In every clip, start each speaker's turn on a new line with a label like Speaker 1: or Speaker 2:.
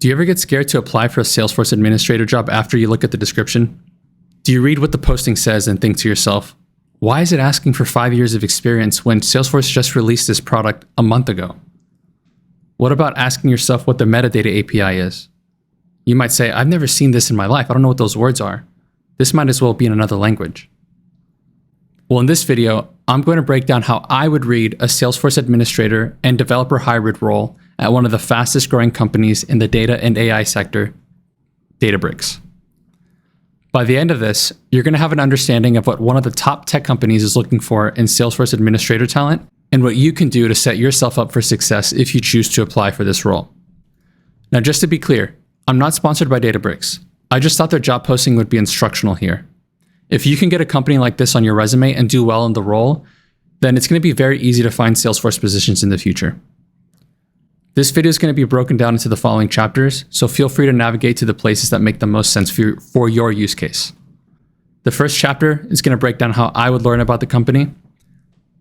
Speaker 1: Do you ever get scared to apply for a Salesforce Administrator job after you look at the description? Do you read what the posting says and think to yourself, why is it asking for 5 years of experience when Salesforce just released this product a month ago? What about asking yourself what the metadata API is? You might say, I've never seen this in my life. I don't know what those words are. This might as well be in another language. Well, in this video, I'm going to break down how I would read a Salesforce Administrator and developer hybrid role at one of the fastest growing companies in the data and AI sector, Databricks. By the end of this, you're going to have an understanding of what one of the top tech companies is looking for in Salesforce Administrator talent and what you can do to set yourself up for success if you choose to apply for this role. Now, just to be clear, I'm not sponsored by Databricks. I just thought their job posting would be instructional here. If you can get a company like this on your resume and do well in the role, then it's going to be very easy to find Salesforce positions in the future. This video is going to be broken down into the following chapters, so feel free to navigate to the places that make the most sense for your use case. The first chapter is going to break down how I would learn about the company.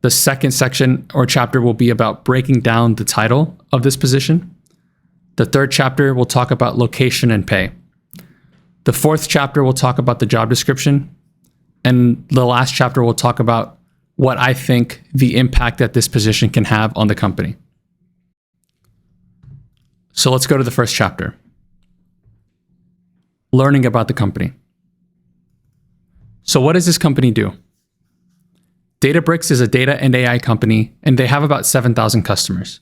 Speaker 1: The second section or chapter will be about breaking down the title of this position. The third chapter will talk about location and pay. The fourth chapter will talk about the job description. And the last chapter will talk about what I think the impact that this position can have on the company. So let's go to the first chapter. Learning about the company. So what does this company do? Databricks is a data and AI company, and they have about 7,000 customers.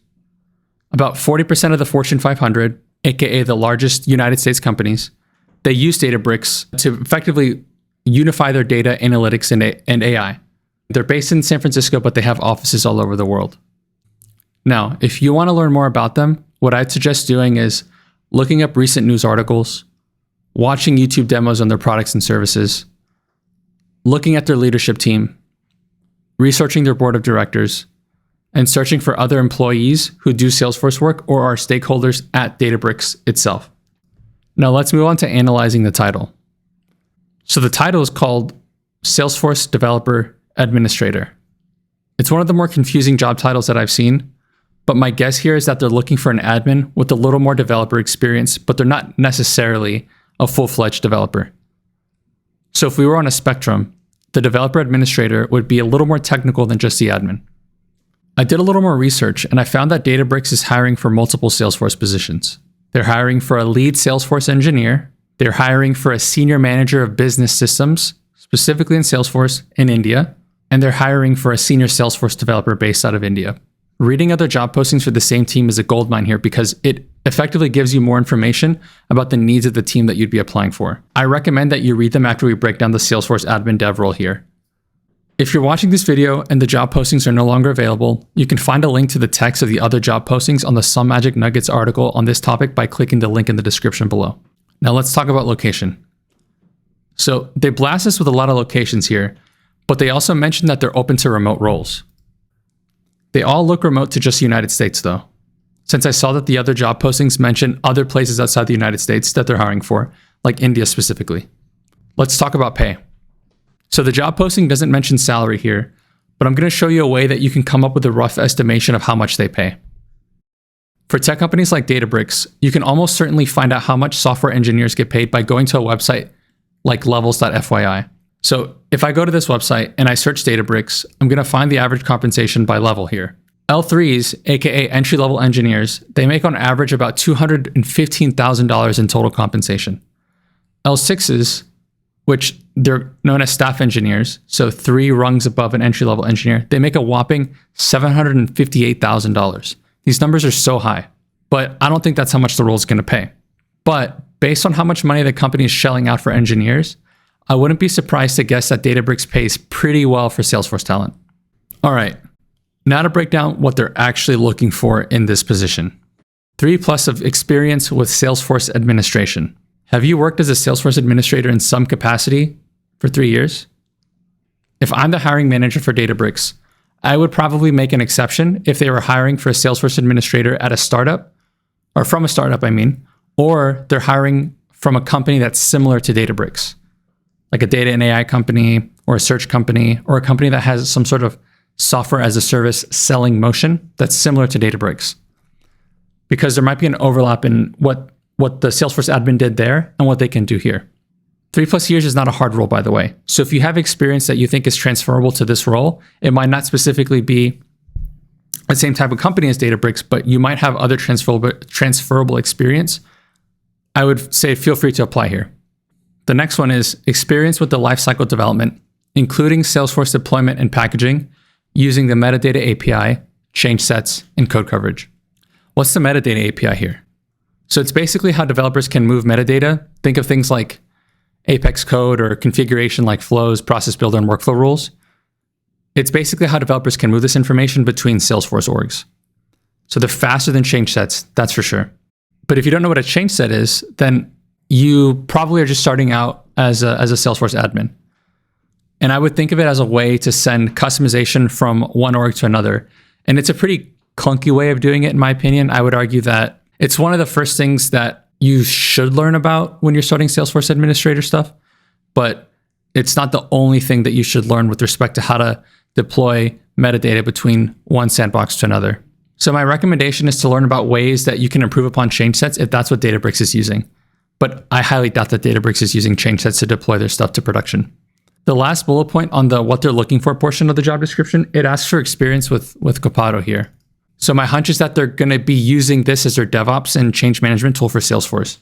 Speaker 1: About 40% of the Fortune 500, aka the largest United States companies, they use Databricks to effectively unify their data, analytics, and AI. They're based in San Francisco, but they have offices all over the world. Now, if you want to learn more about them, what I'd suggest doing is looking up recent news articles, watching YouTube demos on their products and services, looking at their leadership team, researching their board of directors, and searching for other employees who do Salesforce work or are stakeholders at Databricks itself. Now let's move on to analyzing the title. So the title is called Salesforce Developer Administrator. It's one of the more confusing job titles that I've seen, but my guess here is that they're looking for an admin with a little more developer experience, but they're not necessarily a full-fledged developer. So if we were on a spectrum, the developer administrator would be a little more technical than just the admin. I did a little more research and I found that Databricks is hiring for multiple Salesforce positions. They're hiring for a lead Salesforce engineer. They're hiring for a senior manager of business systems, specifically in Salesforce in India. And they're hiring for a senior Salesforce developer based out of India. Reading other job postings for the same team is a goldmine here because it effectively gives you more information about the needs of the team that you'd be applying for. I recommend that you read them after we break down the Salesforce Admin dev role here. If you're watching this video and the job postings are no longer available, you can find a link to the text of the other job postings on the Some Magic Nuggets article on this topic by clicking the link in the description below. Now let's talk about location. So they blast us with a lot of locations here, but they also mention that they're open to remote roles. They all look remote to just the United States though, since I saw that the other job postings mention other places outside the United States that they're hiring for, like India specifically. Let's talk about pay. So the job posting doesn't mention salary here, but I'm going to show you a way that you can come up with a rough estimation of how much they pay. For tech companies like Databricks, you can almost certainly find out how much software engineers get paid by going to a website like levels.fyi. So if I go to this website and I search Databricks, I'm going to find the average compensation by level here. L3s, aka entry-level engineers, they make on average about $215,000 in total compensation. L6s, which they're known as staff engineers, so 3 rungs above an entry-level engineer, they make a whopping $758,000. These numbers are so high, but I don't think that's how much the role is going to pay. But based on how much money the company is shelling out for engineers, I wouldn't be surprised to guess that Databricks pays pretty well for Salesforce talent. All right, now to break down what they're actually looking for in this position. 3+ of experience with Salesforce administration. Have you worked as a Salesforce administrator in some capacity for 3 years? If I'm the hiring manager for Databricks, I would probably make an exception if they were hiring for a Salesforce administrator at a startup, or from a startup, or they're hiring from a company that's similar to Databricks, like a data and AI company, or a search company, or a company that has some sort of software as a service selling motion that's similar to Databricks. Because there might be an overlap in what what the Salesforce admin did there and what they can do here. 3+ years is not a hard role, by the way. So if you have experience that you think is transferable to this role, it might not specifically be the same type of company as Databricks, but you might have other transferable experience. I would say feel free to apply here. The next one is experience with the lifecycle development, including Salesforce deployment and packaging, using the metadata API, change sets, and code coverage. What's the metadata API here? So it's basically how developers can move metadata. Think of things like Apex code or configuration like flows, process builder, and workflow rules. It's basically how developers can move this information between Salesforce orgs. So they're faster than change sets, that's for sure. But if you don't know what a change set is, then you probably are just starting out as a Salesforce admin. And I would think of it as a way to send customization from one org to another. And it's a pretty clunky way of doing it, in my opinion. I would argue that it's one of the first things that you should learn about when you're starting Salesforce Administrator stuff, but it's not the only thing that you should learn with respect to how to deploy metadata between one sandbox to another. So my recommendation is to learn about ways that you can improve upon change sets if that's what Databricks is using. But I highly doubt that Databricks is using change sets to deploy their stuff to production. The last bullet point on the what they're looking for portion of the job description, it asks for experience with Copado here. So my hunch is that they're going to be using this as their DevOps and change management tool for Salesforce.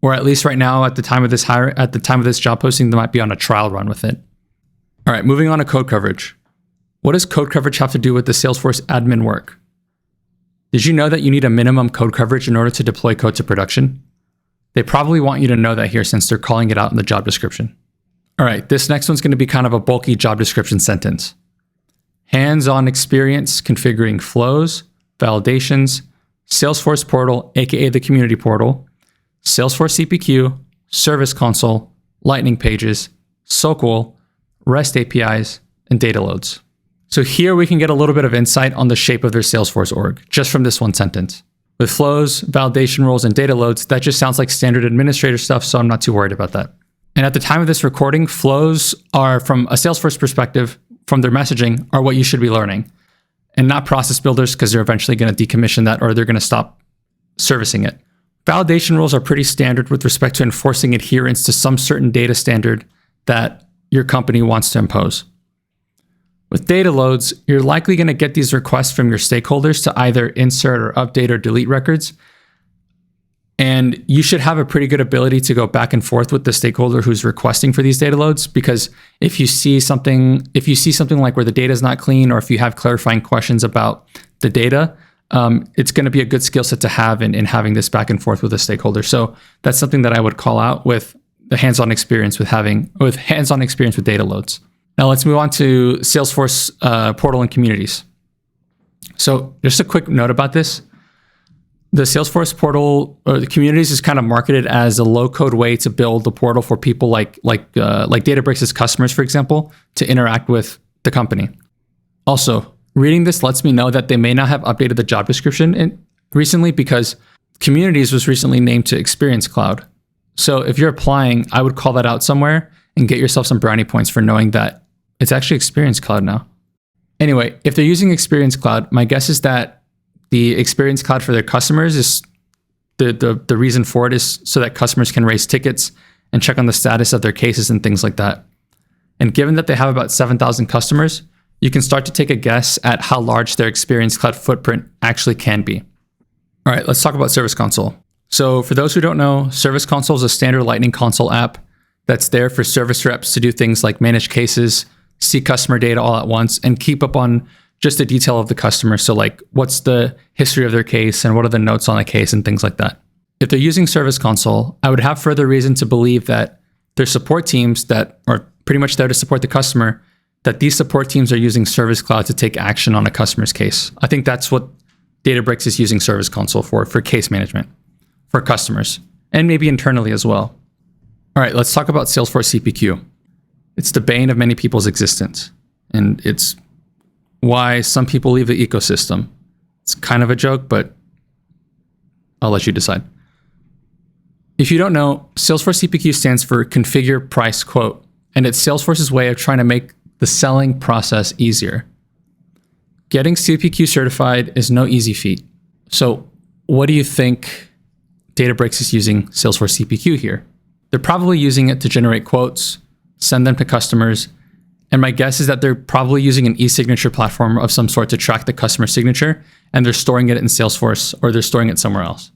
Speaker 1: Or at least right now, at the time of this job posting, they might be on a trial run with it. All right, moving on to code coverage. What does code coverage have to do with the Salesforce admin work? Did you know that you need a minimum code coverage in order to deploy code to production? They probably want you to know that here since they're calling it out in the job description. All right, this next one's going to be kind of a bulky job description sentence. Hands-on experience configuring flows, validations, Salesforce portal, aka the community portal, Salesforce CPQ, Service Console, Lightning Pages, SOQL, REST APIs, and data loads. So here we can get a little bit of insight on the shape of their Salesforce org, just from this one sentence. With flows, validation roles, and data loads, that just sounds like standard administrator stuff, so I'm not too worried about that. And at the time of this recording, flows are, from a Salesforce perspective, from their messaging, are what you should be learning. And not process builders, because they're eventually going to decommission that or they're going to stop servicing it. Validation rules are pretty standard with respect to enforcing adherence to some certain data standard that your company wants to impose. With data loads, you're likely going to get these requests from your stakeholders to either insert or update or delete records. And you should have a pretty good ability to go back and forth with the stakeholder who's requesting for these data loads, because if you see something like where the data is not clean, or if you have clarifying questions about the data, it's going to be a good skill set to have in having this back and forth with a stakeholder. So that's something that I would call out with the hands-on experience with data loads. Now let's move on to Salesforce portal and communities. So just a quick note about this. The Salesforce portal or the communities is kind of marketed as a low-code way to build the portal for people like Databricks' customers, for example, to interact with the company. Also, reading this lets me know that they may not have updated the job description recently, because communities was recently named to Experience Cloud. So if you're applying, I would call that out somewhere and get yourself some brownie points for knowing that it's actually Experience Cloud now. Anyway, if they're using Experience Cloud, my guess is that the Experience Cloud for their customers is the reason for it is so that customers can raise tickets and check on the status of their cases and things like that. And given that they have about 7,000 customers, you can start to take a guess at how large their Experience Cloud footprint actually can be. All right, let's talk about Service Console. So for those who don't know, Service Console is a standard Lightning Console app that's there for service reps to do things like manage cases, see customer data all at once, and keep up on just the detail of the customer. So like, what's the history of their case and what are the notes on the case and things like that. If they're using Service Console, I would have further reason to believe that their support teams that are pretty much there to support the customer, that these support teams are using Service Cloud to take action on a customer's case. I think that's what Databricks is using Service Console for case management for customers, and maybe internally as well. All right, let's talk about Salesforce CPQ. It's the bane of many people's existence, and it's why some people leave the ecosystem. It's kind of a joke, but I'll let you decide. If you don't know, Salesforce CPQ stands for Configure, Price, Quote, and it's Salesforce's way of trying to make the selling process easier. Getting CPQ certified is no easy feat. So what do you think Databricks is using Salesforce CPQ here. They're probably using it to generate quotes, send them to customers, and my guess is that they're probably using an e-signature platform of some sort to track the customer signature, and they're storing it in Salesforce or they're storing it somewhere else.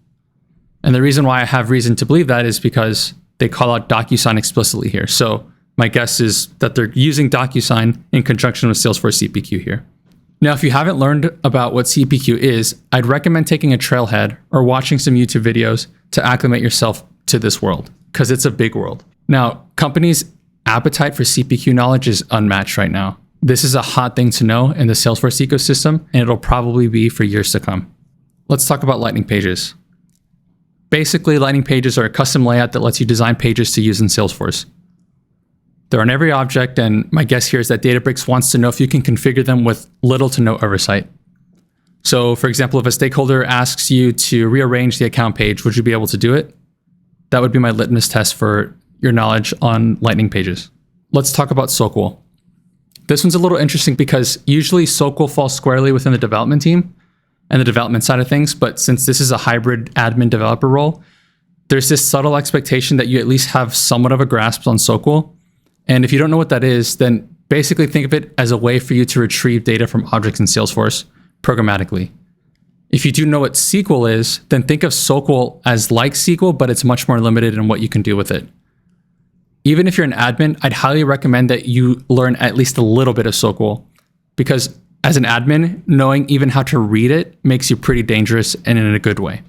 Speaker 1: And the reason why I have reason to believe that is because they call out DocuSign explicitly here. So my guess is that they're using DocuSign in conjunction with Salesforce CPQ here. Now, if you haven't learned about what CPQ is, I'd recommend taking a trailhead or watching some YouTube videos to acclimate yourself to this world, because it's a big world. Now, companies' appetite for CPQ knowledge is unmatched right now. This is a hot thing to know in the Salesforce ecosystem, and it'll probably be for years to come. Let's talk about Lightning Pages. Basically, Lightning Pages are a custom layout that lets you design pages to use in Salesforce. They're on every object, and my guess here is that Databricks wants to know if you can configure them with little to no oversight. So, for example, if a stakeholder asks you to rearrange the account page, would you be able to do it? That would be my litmus test for your knowledge on Lightning Pages. Let's talk about SOQL. This one's a little interesting because usually SOQL falls squarely within the development team and the development side of things, but since this is a hybrid admin developer role, there's this subtle expectation that you at least have somewhat of a grasp on SOQL. And if you don't know what that is, then basically think of it as a way for you to retrieve data from objects in Salesforce programmatically. If you do know what SQL is, then think of SOQL as like SQL, but it's much more limited in what you can do with it. Even if you're an admin, I'd highly recommend that you learn at least a little bit of SOQL, because as an admin, knowing even how to read it makes you pretty dangerous and in a good way.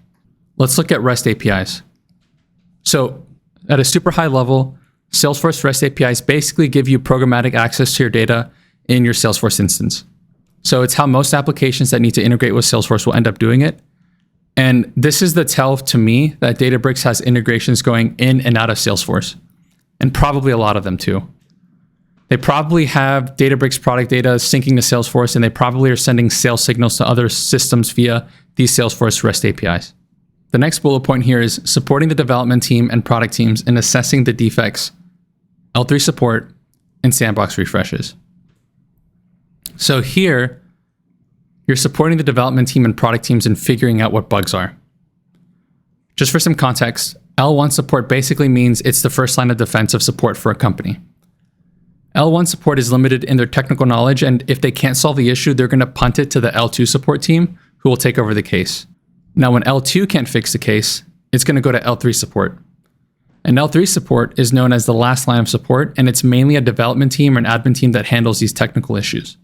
Speaker 1: Let's look at REST APIs. So at a super high level, Salesforce REST APIs basically give you programmatic access to your data in your Salesforce instance. So it's how most applications that need to integrate with Salesforce will end up doing it. And this is the tell to me that Databricks has integrations going in and out of Salesforce, and probably a lot of them too. They probably have Databricks product data syncing to Salesforce, and they probably are sending sales signals to other systems via these Salesforce REST APIs. The next bullet point here is supporting the development team and product teams in assessing the defects, L3 support, and sandbox refreshes. So here, you're supporting the development team and product teams in figuring out what bugs are. Just for some context, L1 support basically means it's the first line of defense of support for a company. L1 support is limited in their technical knowledge, and if they can't solve the issue, they're going to punt it to the L2 support team, who will take over the case. Now, when L2 can't fix the case, it's going to go to L3 support. And L3 support is known as the last line of support, and it's mainly a development team or an admin team that handles these technical issues.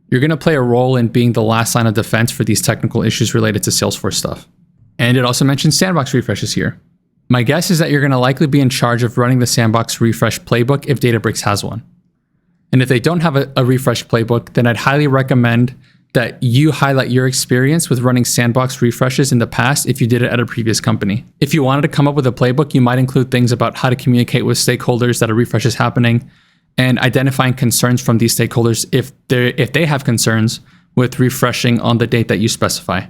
Speaker 1: You're going to play a role in being the last line of defense for these technical issues related to Salesforce stuff. And it also mentions sandbox refreshes here. My guess is that you're going to likely be in charge of running the sandbox refresh playbook if Databricks has one. And if they don't have a refresh playbook, then I'd highly recommend that you highlight your experience with running sandbox refreshes in the past if you did it at a previous company. If you wanted to come up with a playbook, you might include things about how to communicate with stakeholders that a refresh is happening and identifying concerns from these stakeholders if they have concerns with refreshing on the date that you specify.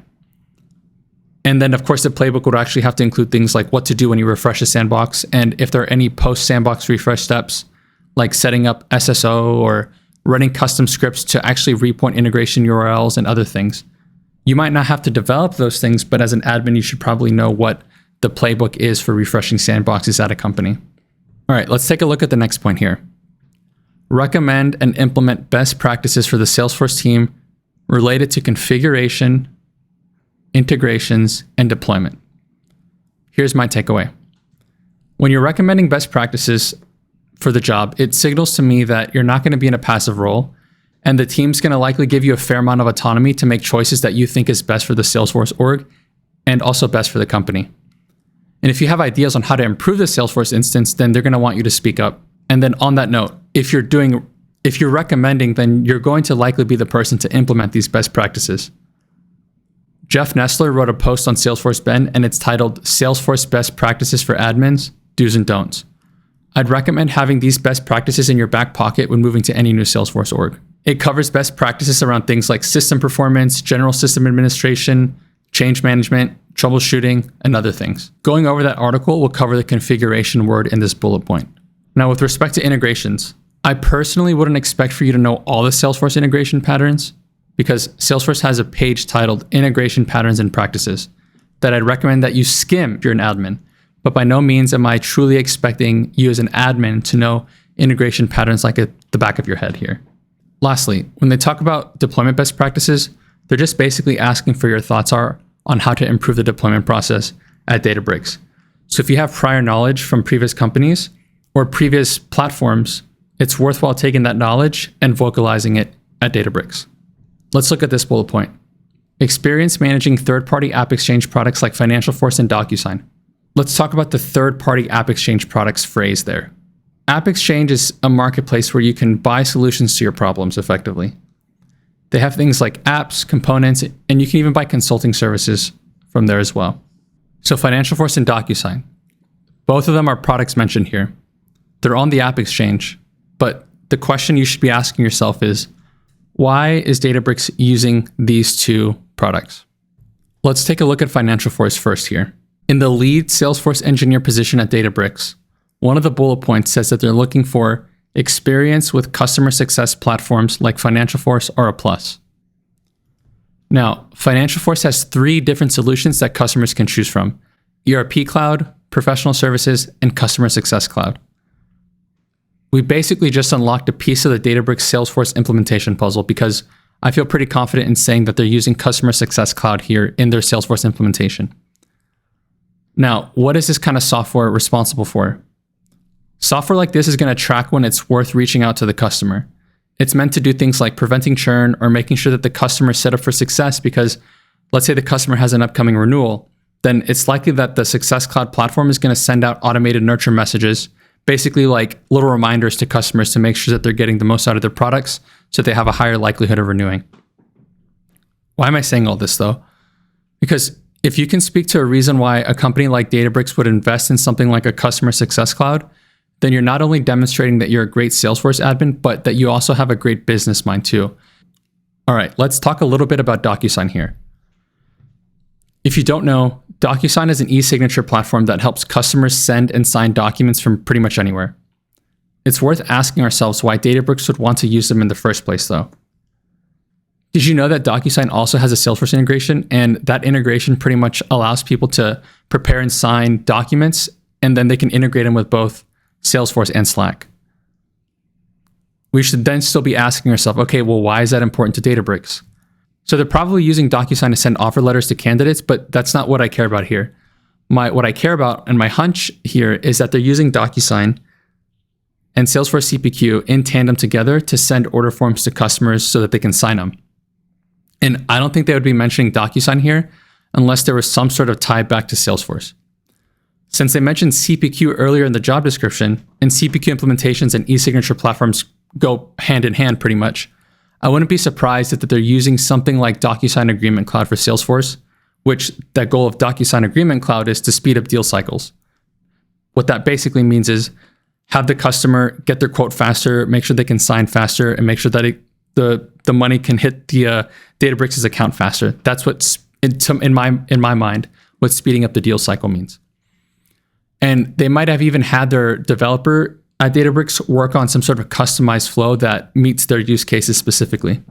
Speaker 1: And then, of course, the playbook would actually have to include things like what to do when you refresh a sandbox, and if there are any post-sandbox refresh steps, like setting up SSO or running custom scripts to actually repoint integration URLs and other things. You might not have to develop those things, but as an admin, you should probably know what the playbook is for refreshing sandboxes at a company. All right, let's take a look at the next point here. Recommend and implement best practices for the Salesforce team related to configuration, integrations, and deployment. Here's my takeaway. When you're recommending best practices for the job, it signals to me that you're not going to be in a passive role, and the team's going to likely give you a fair amount of autonomy to make choices that you think is best for the Salesforce org and also best for the company. And if you have ideas on how to improve the Salesforce instance, then they're going to want you to speak up. And then on that note, if you're recommending, then you're going to likely be the person to implement these best practices. Jeff Nestler wrote a post on Salesforce Ben, and it's titled Salesforce Best Practices for Admins, Do's and Don'ts. I'd recommend having these best practices in your back pocket when moving to any new Salesforce org. It covers best practices around things like system performance, general system administration, change management, troubleshooting, and other things. Going over that article will cover the configuration word in this bullet point. Now, with respect to integrations, I personally wouldn't expect for you to know all the Salesforce integration patterns, because Salesforce has a page titled Integration Patterns and Practices. that I'd recommend that you skim if you're an admin, but by no means am I truly expecting you as an admin to know integration patterns like at the back of your head here. Lastly, when they talk about deployment best practices, they're just basically asking for your thoughts are on how to improve the deployment process at Databricks. So if you have prior knowledge from previous companies or previous platforms, it's worthwhile taking that knowledge and vocalizing it at Databricks. Let's look at this bullet point. Experience managing third-party app exchange products like FinancialForce and DocuSign. Let's talk about the third-party app exchange products phrase there. App exchange is a marketplace where you can buy solutions to your problems effectively. They have things like apps, components, and you can even buy consulting services from there as well. So FinancialForce and DocuSign, both of them are products mentioned here. They're on the app exchange, but the question you should be asking yourself is, why is Databricks using these two products? Let's take a look at FinancialForce first here. In the lead Salesforce engineer position at Databricks, one of the bullet points says that they're looking for experience with customer success platforms like FinancialForce or a plus. Now, FinancialForce has 3 different solutions that customers can choose from: ERP Cloud, Professional Services, and Customer Success Cloud. We basically just unlocked a piece of the Databricks Salesforce implementation puzzle because I feel pretty confident in saying that they're using Customer Success Cloud here in their Salesforce implementation. Now, what is this kind of software responsible for? Software like this is going to track when it's worth reaching out to the customer. It's meant to do things like preventing churn or making sure that the customer is set up for success because let's say the customer has an upcoming renewal, then it's likely that the Success Cloud platform is going to send out automated nurture messages, basically like little reminders to customers to make sure that they're getting the most out of their products so they have a higher likelihood of renewing. Why am I saying all this though? Because if you can speak to a reason why a company like Databricks would invest in something like a Customer Success Cloud, then you're not only demonstrating that you're a great Salesforce admin, but that you also have a great business mind too. All right, let's talk a little bit about DocuSign here. If you don't know, DocuSign is an e-signature platform that helps customers send and sign documents from pretty much anywhere. It's worth asking ourselves why Databricks would want to use them in the first place though. Did you know that DocuSign also has a Salesforce integration, and that integration pretty much allows people to prepare and sign documents, and then they can integrate them with both Salesforce and Slack? We should then still be asking ourselves, okay, well, why is that important to Databricks? So they're probably using DocuSign to send offer letters to candidates, but that's not what I care about here. What I care about and my hunch here is that they're using DocuSign and Salesforce CPQ in tandem together to send order forms to customers so that they can sign them. And I don't think they would be mentioning DocuSign here unless there was some sort of tie back to Salesforce. Since they mentioned CPQ earlier in the job description, and CPQ implementations and e-signature platforms go hand in hand pretty much, I wouldn't be surprised if they're using something like DocuSign Agreement Cloud for Salesforce, which that goal of DocuSign Agreement Cloud is to speed up deal cycles. What that basically means is have the customer get their quote faster, make sure they can sign faster, and make sure that the money can hit the Databricks' account faster. That's what's in my mind what speeding up the deal cycle means. And they might have even had their developer at Databricks work on some sort of customized flow that meets their use cases specifically.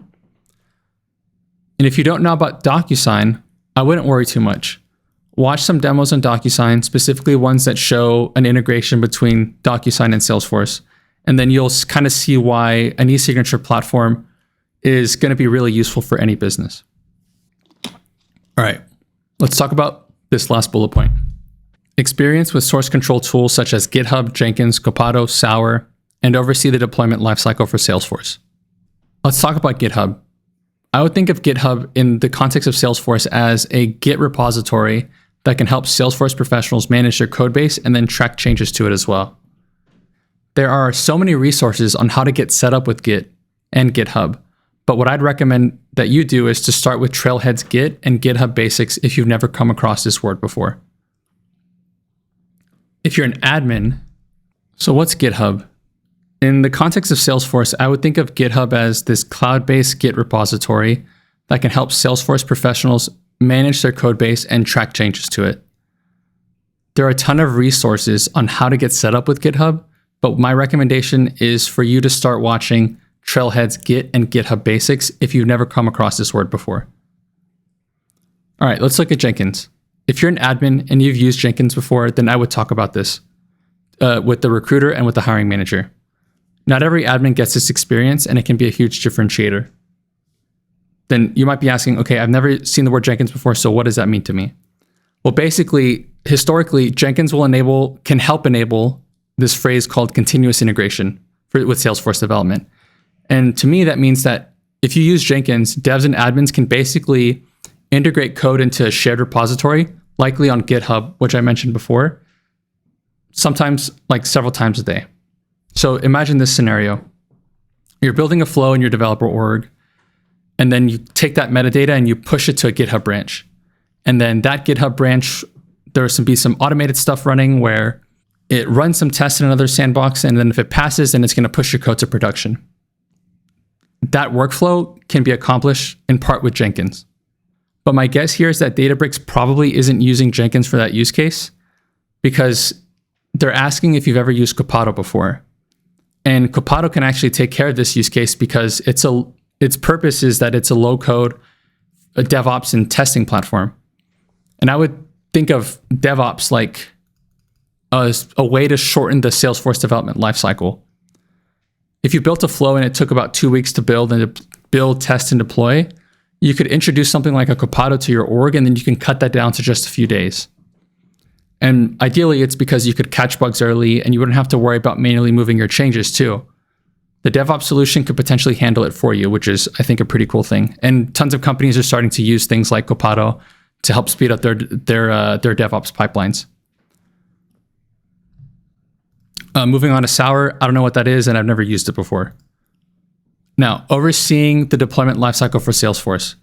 Speaker 1: And if you don't know about DocuSign, I wouldn't worry too much. Watch some demos on DocuSign, specifically ones that show an integration between DocuSign and Salesforce, and then you'll kind of see why an e-signature platform is going to be really useful for any business. All right, let's talk about this last bullet point. Experience with source control tools such as GitHub, Jenkins, Copado, Sour, and oversee the deployment lifecycle for Salesforce. Let's talk about GitHub. I would think of GitHub in the context of Salesforce as a Git repository that can help Salesforce professionals manage their code base and then track changes to it as well. There are so many resources on how to get set up with Git and GitHub, but what I'd recommend that you do is to start with Trailhead's Git and GitHub Basics if you've never come across this word before. If you're an admin, so what's GitHub? In the context of Salesforce, I would think of GitHub as this cloud-based Git repository that can help Salesforce professionals manage their code base and track changes to it. There are a ton of resources on how to get set up with GitHub, but my recommendation is for you to start watching Trailhead's Git and GitHub Basics if you've never come across this word before. All right, let's look at Jenkins. if you're an admin and you've used Jenkins before, then I would talk about this with the recruiter and with the hiring manager. Not every admin gets this experience, and it can be a huge differentiator. Then you might be asking, okay, I've never seen the word Jenkins before, so what does that mean to me? Well, basically, historically, Jenkins can help enable this phrase called continuous integration with Salesforce development. And to me, that means that if you use Jenkins, devs and admins can basically integrate code into a shared repository, likely on GitHub, which I mentioned before, sometimes like several times a day. So imagine this scenario. You're building a flow in your developer org, and then you take that metadata and you push it to a GitHub branch. And then that GitHub branch, there's be some automated stuff running where it runs some tests in another sandbox, and then if it passes, then it's going to push your code to production. That workflow can be accomplished in part with Jenkins. But my guess here is that Databricks probably isn't using Jenkins for that use case because they're asking if you've ever used Copado before. And Copado can actually take care of this use case because its purpose is that it's a low-code, a DevOps and testing platform. And I would think of DevOps like a way to shorten the Salesforce development lifecycle. If you built a flow and it took about 2 weeks to build, test, and deploy, you could introduce something like a Copado to your org, and then you can cut that down to just a few days. And ideally, it's because you could catch bugs early and you wouldn't have to worry about manually moving your changes too. The DevOps solution could potentially handle it for you, which is, I think, a pretty cool thing. And tons of companies are starting to use things like Copado to help speed up their DevOps pipelines. Moving on to Sour, I don't know what that is, and I've never used it before. Now, overseeing the deployment lifecycle for Salesforce.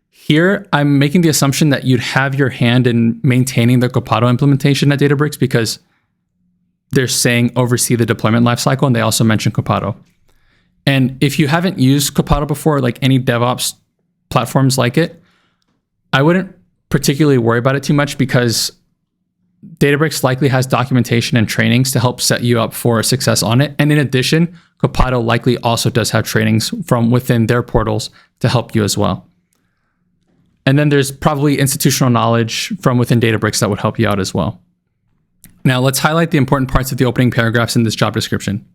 Speaker 1: Here, I'm making the assumption that you'd have your hand in maintaining the Copado implementation at Databricks because they're saying oversee the deployment lifecycle, and they also mention Copado. And if you haven't used Copado before, like any DevOps platforms like it, I wouldn't particularly worry about it too much because Databricks likely has documentation and trainings to help set you up for success on it. And in addition, Copado likely also does have trainings from within their portals to help you as well. And then there's probably institutional knowledge from within Databricks that would help you out as well. Now let's highlight the important parts of the opening paragraphs in this job description.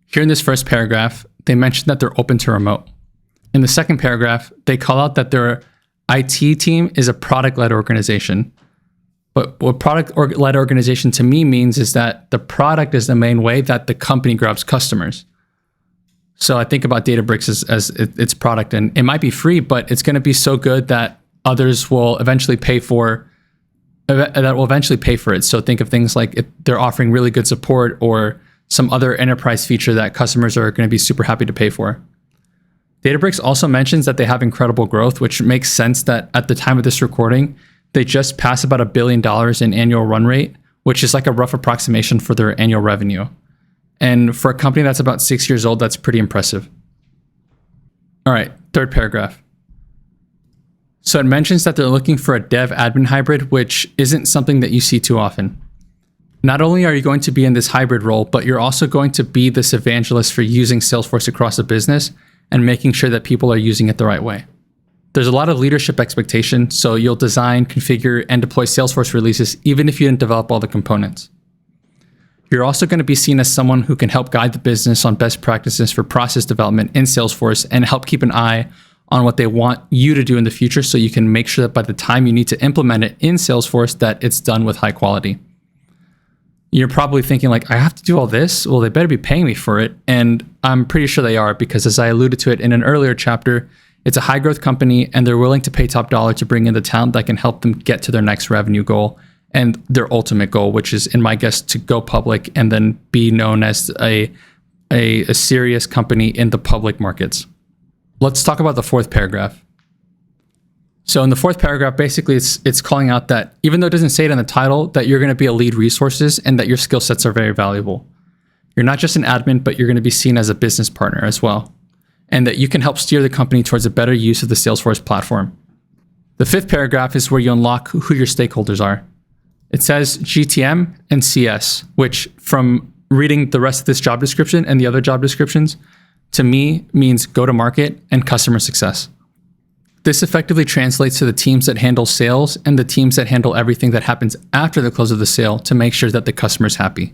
Speaker 1: Here in this first paragraph, they mention that they're open to remote. In the second paragraph, they call out that their IT team is a product-led organization. But what product-led organization to me means is that the product is the main way that the company grabs customers. So I think about Databricks as its product, and it might be free, but it's going to be so good that others will eventually pay for it. So think of things like they're offering really good support or some other enterprise feature that customers are going to be super happy to pay for. Databricks also mentions that they have incredible growth, which makes sense that at the time of this recording, they just passed about $1 billion in annual run rate, which is like a rough approximation for their annual revenue. And for a company that's about 6 years old, that's pretty impressive. All right, third paragraph. So it mentions that they're looking for a dev-admin hybrid, which isn't something that you see too often. Not only are you going to be in this hybrid role, but you're also going to be this evangelist for using Salesforce across the business and making sure that people are using it the right way. There's a lot of leadership expectation, so you'll design, configure, and deploy Salesforce releases even if you didn't develop all the components. You're also going to be seen as someone who can help guide the business on best practices for process development in Salesforce and help keep an eye on what they want you to do in the future so you can make sure that by the time you need to implement it in Salesforce that it's done with high quality. You're probably thinking like, I have to do all this? Well, they better be paying me for it. And I'm pretty sure they are because as I alluded to it in an earlier chapter, it's a high growth company and they're willing to pay top dollar to bring in the talent that can help them get to their next revenue goal and their ultimate goal, which is, in my guess, to go public and then be known as a serious company in the public markets. Let's talk about the fourth paragraph. So in the fourth paragraph, basically it's calling out that even though it doesn't say it in the title, that you're going to be a lead resources and that your skill sets are very valuable. You're not just an admin, but you're going to be seen as a business partner as well. And that you can help steer the company towards a better use of the Salesforce platform. The fifth paragraph is where you unlock who your stakeholders are. It says GTM and CS, which from reading the rest of this job description and the other job descriptions, to me means go-to-market and customer success. This effectively translates to the teams that handle sales and the teams that handle everything that happens after the close of the sale to make sure that the customer's happy.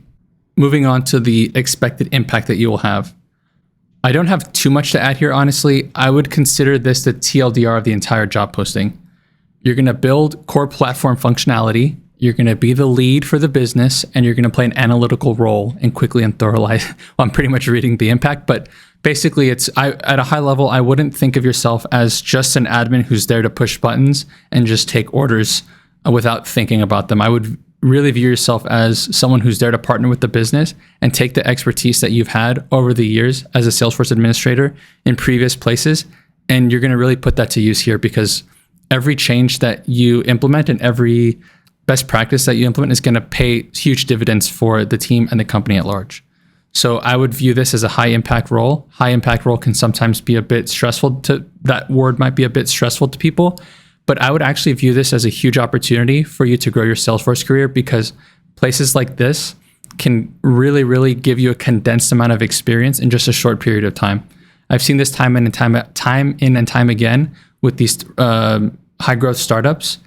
Speaker 1: Moving on to the expected impact that you will have. I don't have too much to add here, honestly. I would consider this the TLDR of the entire job posting. You're going to build core platform functionality. You're going to be the lead for the business, and you're going to play an analytical role and quickly and thoroughly. Well, I'm pretty much reading the impact, but basically at a high level, I wouldn't think of yourself as just an admin who's there to push buttons and just take orders without thinking about them. I would really view yourself as someone who's there to partner with the business and take the expertise that you've had over the years as a Salesforce administrator in previous places, and you're going to really put that to use here, because every change that you implement and every best practice that you implement is going to pay huge dividends for the team and the company at large. So I would view this as a high impact role. High impact role can sometimes be a bit stressful that word might be a bit stressful to people, but I would actually view this as a huge opportunity for you to grow your Salesforce career, because places like this can really, really give you a condensed amount of experience in just a short period of time. I've seen this time in and time again with these high growth startups.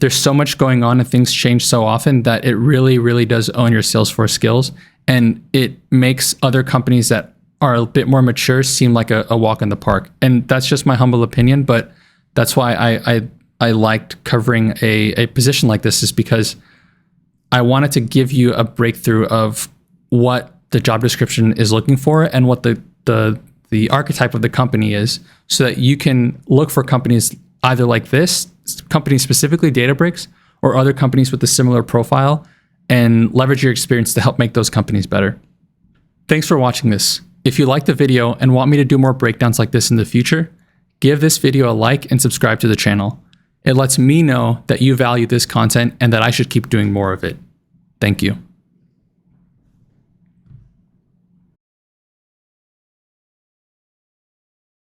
Speaker 1: There's so much going on and things change so often that it really, really does own your Salesforce skills. And it makes other companies that are a bit more mature seem like a walk in the park. And that's just my humble opinion, but that's why I liked covering a position like this, is because I wanted to give you a breakthrough of what the job description is looking for and what the archetype of the company is, so that you can look for companies either like this, companies specifically Databricks, or other companies with a similar profile, and leverage your experience to help make those companies better. Thanks for watching this. If you liked the video and want me to do more breakdowns like this in the future, give this video a like and subscribe to the channel. It lets me know that you value this content and that I should keep doing more of it. Thank you.